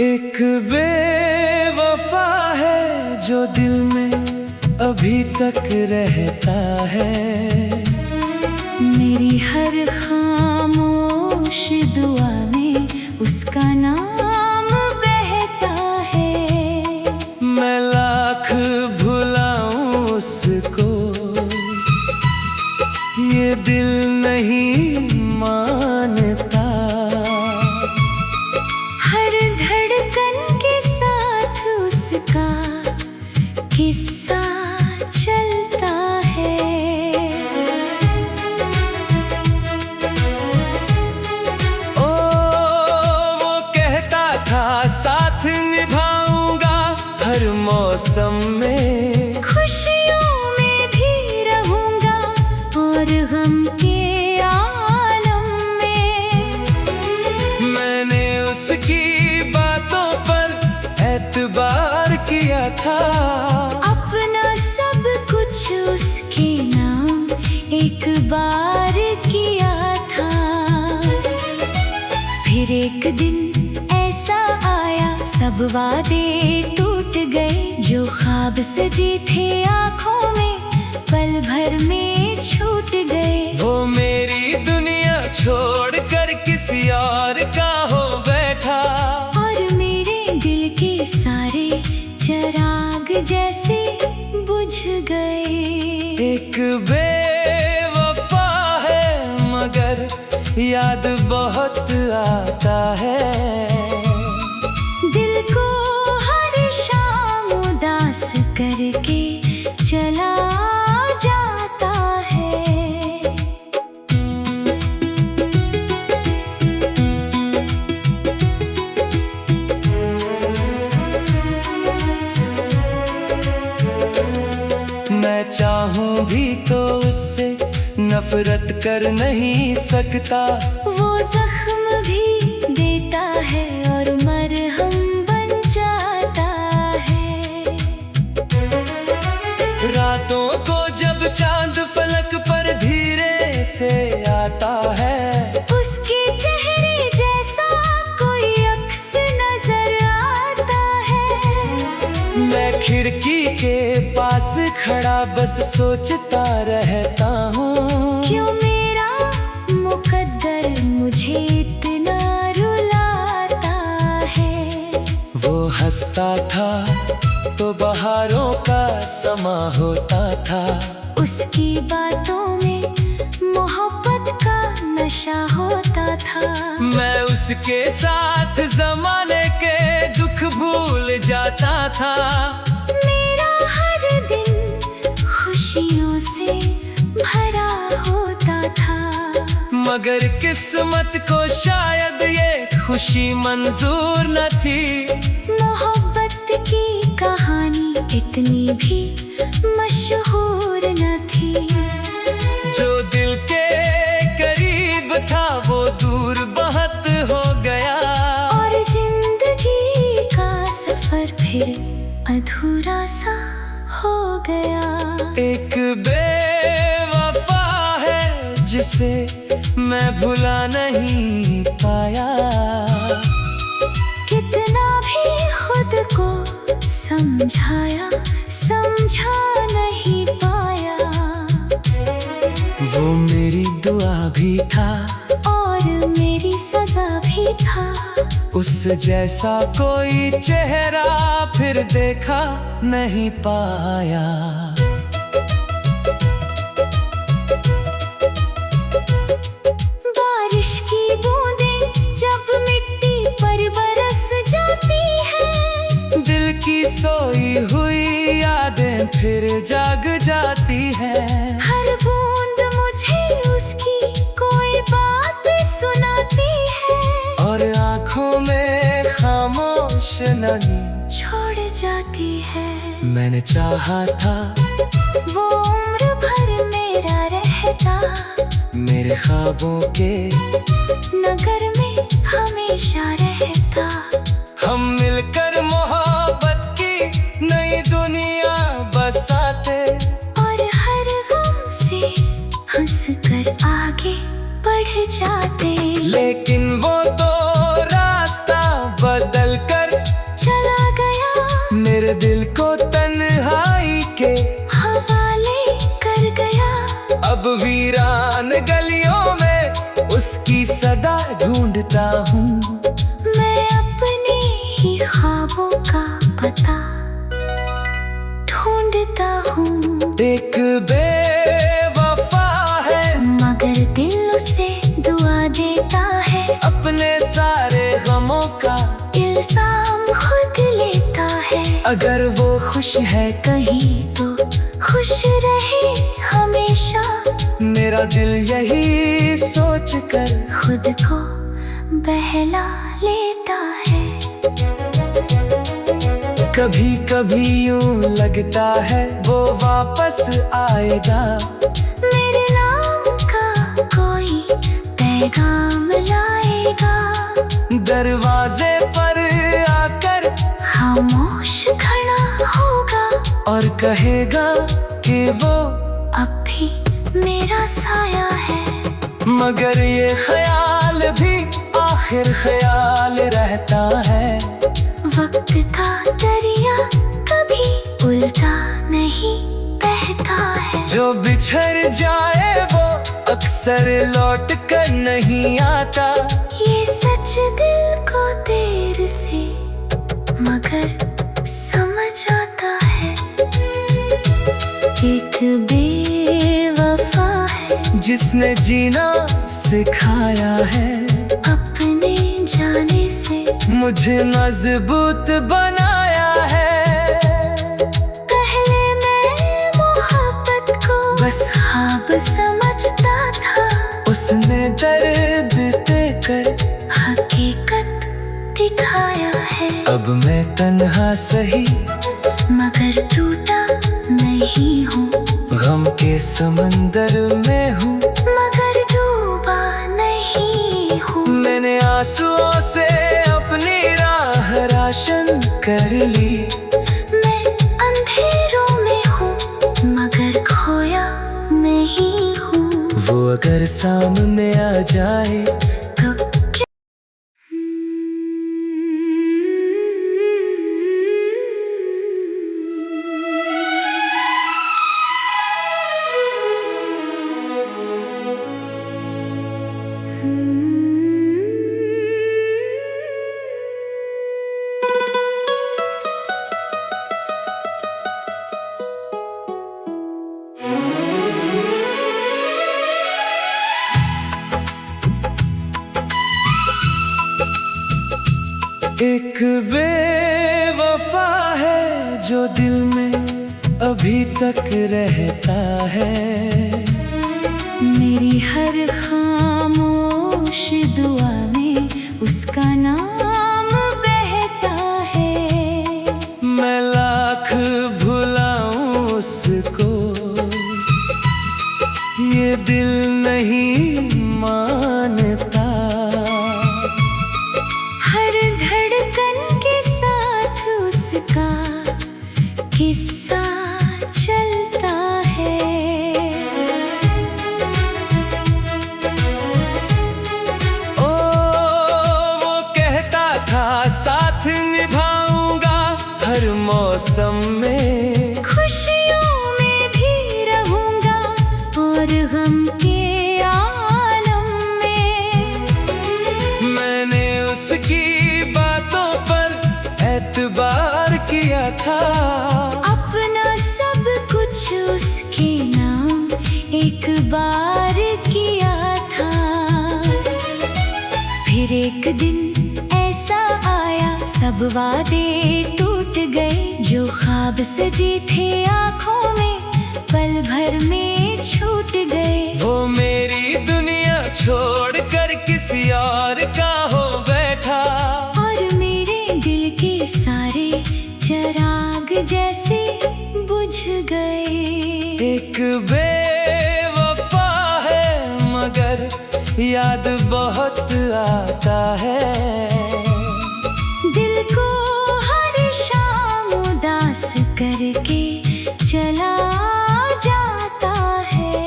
एक बेवफा है जो दिल में अभी तक रहता है। मेरी हर खामोश दुआ में उसका नाम बहता है। मैं लाख भुलाऊं उसको, ये दिल नहीं मानता। हर धड़कन के साथ उसका किस्सा चलता है। ओ वो कहता था साथ निभाऊंगा हर मौसम में, खुशियों में भी रहूंगा और गम के आलम में। मैंने उसकी बातों पर एतबार किया था। अपना सब कुछ उसके नाम एक बार किया था। फिर एक दिन ऐसा आया, सब वादे टूट गए। जो ख्वाब सजे थे आँखों में, पल भर में छूट गए। वो मेरी दुनिया छोड़कर किसी और का हो बैठा, और मेरे दिल के सारे चिराग जैसे बुझ गए। एक बेवफा है मगर याद बहुत आता है। दिल को हर शाम उदास करके चला जाता है। मैं चाहूं भी तो उससे नफरत कर नहीं सकता। वो जख्म भी देता है और मरहम बन जाता है। रातों को जब चांद फलक पर धीरे से आता है, उसके चेहरे जैसा कोई अक्स नजर आता है। मैं खिड़की के पास खड़ा बस सोचता रहता हूँ, क्यों मेरा मुकद्दर मुझे इतना रुलाता है। वो हंसता था तो बहारों का समा होता था। उसकी बातों में मोहब्बत का नशा होता था। मैं उसके साथ जमाने के दुख भूल जाता था। मेरा हर दिन खुशियों से भरा होता था। मगर किस्मत को शायद ये खुशी मंजूर न थी। मोहब्बत की कहानी इतनी भी मशहूर न थी। जो दिल के करीब था वो दूर बहुत हो गया, और जिंदगी का सफर फिर अधूरा सा हो गया। एक बेवफा है जिसे मैं भुला नहीं पाया। कितना भी खुद को समझाया, समझा नहीं पाया। वो मेरी दुआ भी था और मेरी सजा भी था। उस जैसा कोई चेहरा फिर देखा नहीं पाया। बारिश की बूंदें जब मिट्टी पर बरस जाती है, दिल की सोई हुई यादें फिर जाग जाती हैं। हर बूंद मुझे उसकी कोई बात सुनाती है, और आँखों में खामोश नमी छोड़ जाती है। मैंने चाहा था वो उम्र भर मेरा रहता, मेरे ख्वाबों के नगर में हमेशा रहता। हम मिलकर मोहब्बत की नई दुनिया बसाते, और हर गम से हंस कर आगे बढ़ जाते। लेकिन वो तो रास्ता बदल कर हूँ। मैं अपने ही ख्वाबों का पता ढूंढता हूँ। एक बेवफा है मगर दिल उसे दुआ देता है। अपने सारे गमों का इल्जाम खुद लेता है। अगर वो खुश है कहीं तो खुश रहे हमेशा। मेरा दिल यही सोच कर खुद को बहला लेता है। कभी कभी यूं लगता है वो वापस आएगा। मेरे नाम का कोई पैगाम लाएगा। दरवाजे पर आकर खामोश खड़ा होगा और कहेगा कि वो अब भी मेरा साया है। मगर ये ख्याल भी आखिर ख्याल रहता है। वक्त का दरिया कभी उल्टा नहीं बहता है। जो बिछड़ जाए वो अक्सर लौट कर नहीं आता। ये सच दिल को देर से मगर समझ आता है। एक बेवफा है जिसने जीना सिखाया है। अपने जाने से मुझे मजबूत बनाया है। पहले मैं मोहब्बत को बस ख्वाब समझता था। उसने दर्द देकर हकीकत दिखाया है। अब मैं तन्हा सही मगर टूटा नहीं हूँ। गम के समंदर में हूँ मगर डूबा नहीं हूँ। मैंने आंसुओं से अपनी राह रोशन कर ली। मैं अंधेरों में हूँ मगर खोया नहीं हूँ। वो अगर सामने आ जाए तो क्या एक बेवफा है जो दिल में अभी तक रहता है। मेरी हर खामोश दुआ में उसका नाम बहता है। मैं लाख भुलाऊं उसको ये दिल नहीं मानता। हर धड़कन के साथ उसका किस्सा चलता है। ओ वो कहता था साथ निभाऊंगा हर मौसम में। खुशियों में भी रहूंगा और गम के आलम में। मैंने उसकी बातों पर एतबार किया था। अपना सब कुछ उसके नाम एक बार किया था। फिर एक दिन ऐसा आया सब वादे टूट गए। जो ख्वाब सजे थे आँखों में पल भर में छूट गए। वो मेरी दुनिया छोड़कर किसी और का हो बैठा। और मेरे दिल के सारे चिराग जैसे बुझ गए। एक बेवफा है मगर याद बहुत आता है। दिल को हर शाम उदास करके चला जाता है।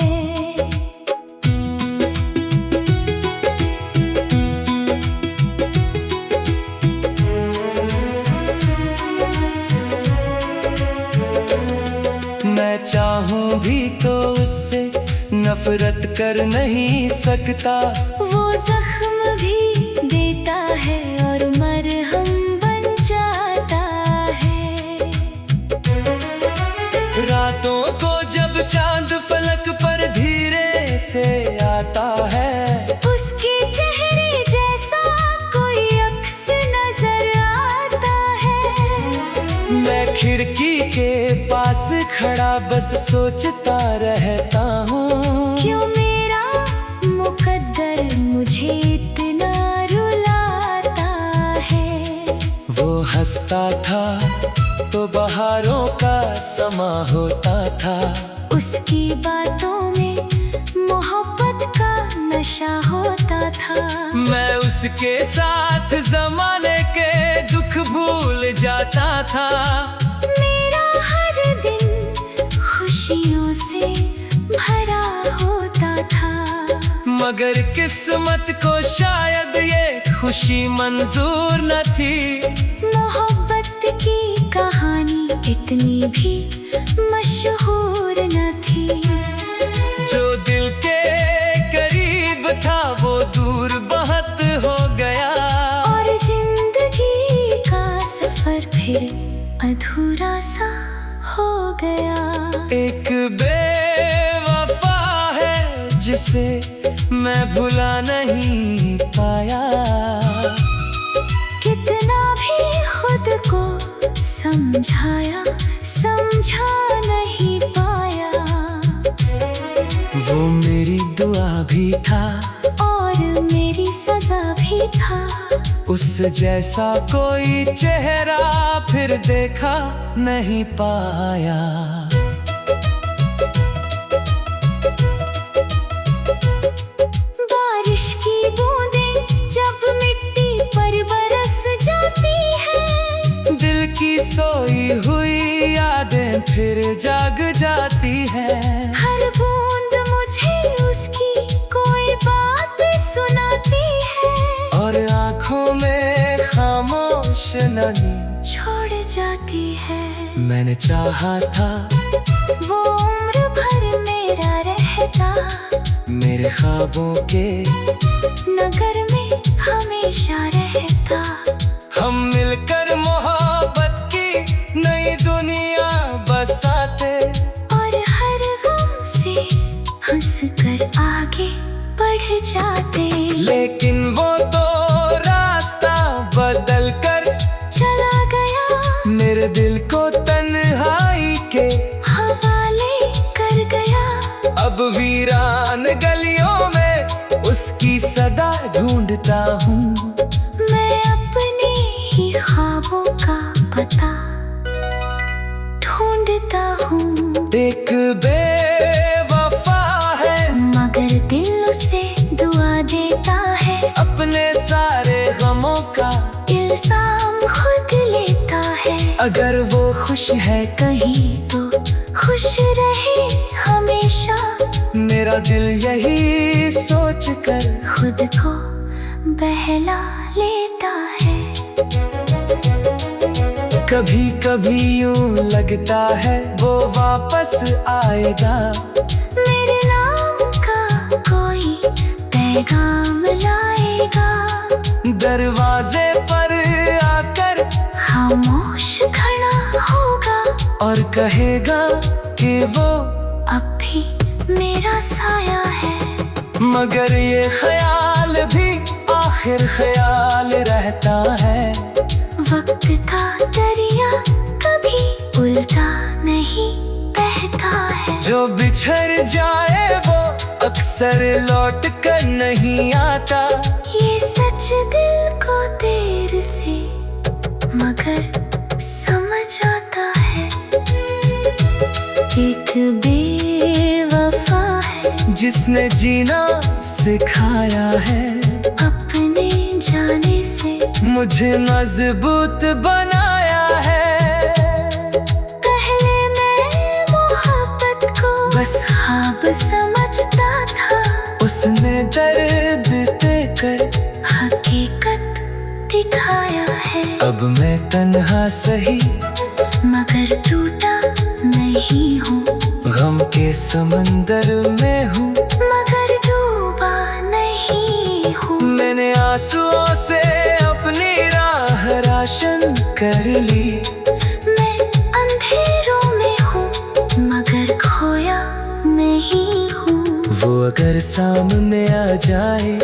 मैं चाहूं भी तो उससे नफरत कर नहीं सकता। वो जख्म भी देता खिड़की के पास खड़ा बस सोचता रहता हूँ, क्यों मेरा मुकद्दर मुझे इतना रुलाता है। वो हंसता था तो बहारों का समा होता था, उसकी बातों में मोहब्बत का नशा होता था। मैं उसके साथ जमाने के दुख भूल जाता था। मेरा हर दिन खुशियों से भरा होता था, मगर किस्मत को शायद ये खुशी मंजूर न थी। मोहब्बत की कहानी इतनी भी मशहूर न थी। जो दिल के करीब था वो दूर बहुत हो गया, और जिंदगी का सफर फिर अधूरा सा हो गया। एक बेवफा है जिसे मैं भुला नहीं पाया, कितना भी खुद को समझाया समझा नहीं पाया। वो मेरी दुआ भी था और मेरी सजा भी था, उस जैसा कोई चेहरा फिर देखा नहीं पाया। बारिश की बूंदें जब मिट्टी पर बरस जाती है, दिल की सोई हुई यादें फिर जाग जाती है। हर बूंद मुझे उसकी कोई बात सुनाती है, और आँखों में खामोश नमी छोड़ जाती है। मैंने चाहा था वो उम्र भर मेरा रहता, मेरे ख्वाबों के नगर में हमेशा रहता। हम मिलकर मोहब्बत की नई दुनिया बसाते, और हर गम से हंसकर आगे बढ़ जाते। लेकिन वो तो रास्ता बदल कर चला गया, मेरे दिल को तन्हाई के हवाले कर गया। अब वीरान गलियों में उसकी सदा ढूंढता हूँ। मैं अपने ही ख्वाबों का पता ढूंढता हूँ। एक बेवफा है मगर दिल उसे दुआ देता है, अपने सारे गमों का इल्जाम खुद लेता है। अगर वो खुश है कहीं तो खुश रहे हमेशा, मेरा दिल यही सोच कर खुद को बहला लेता है। कभी कभी यूं लगता है वो वापस आएगा, मेरे नाम का कोई पैगाम लाएगा। दरवाजे पर आकर खामोश खड़ा होगा, और कहेगा कि वो अब भी मेरा साया है। मगर ये ख्याल भी आखिर ख्याल रहता है। वक्त का दरिया कभी उल्टा नहीं बहता है। जो बिछड़ जाए वो अक्सर लौट कर नहीं आता, ये सच दिल को देर से मगर समझ आता है। एक बेवफा है जिसने जीना सिखाया है, अपने जाने से मुझे मजबूत बनाया है। पहले मैं मोहब्बत को बस ख्वाब समझता था, उसने दर्द देकर हकीकत दिखाया है। अब मैं तन्हा सही मगर टूटा नहीं हूँ, गम के समंदर में हूँ, मगर डूबा नहीं हूँ। मैंने आंसुओं से अपनी राह रोशन कर ली। मैं अंधेरों में हूँ मगर खोया नहीं हूँ। वो अगर सामने आ जाए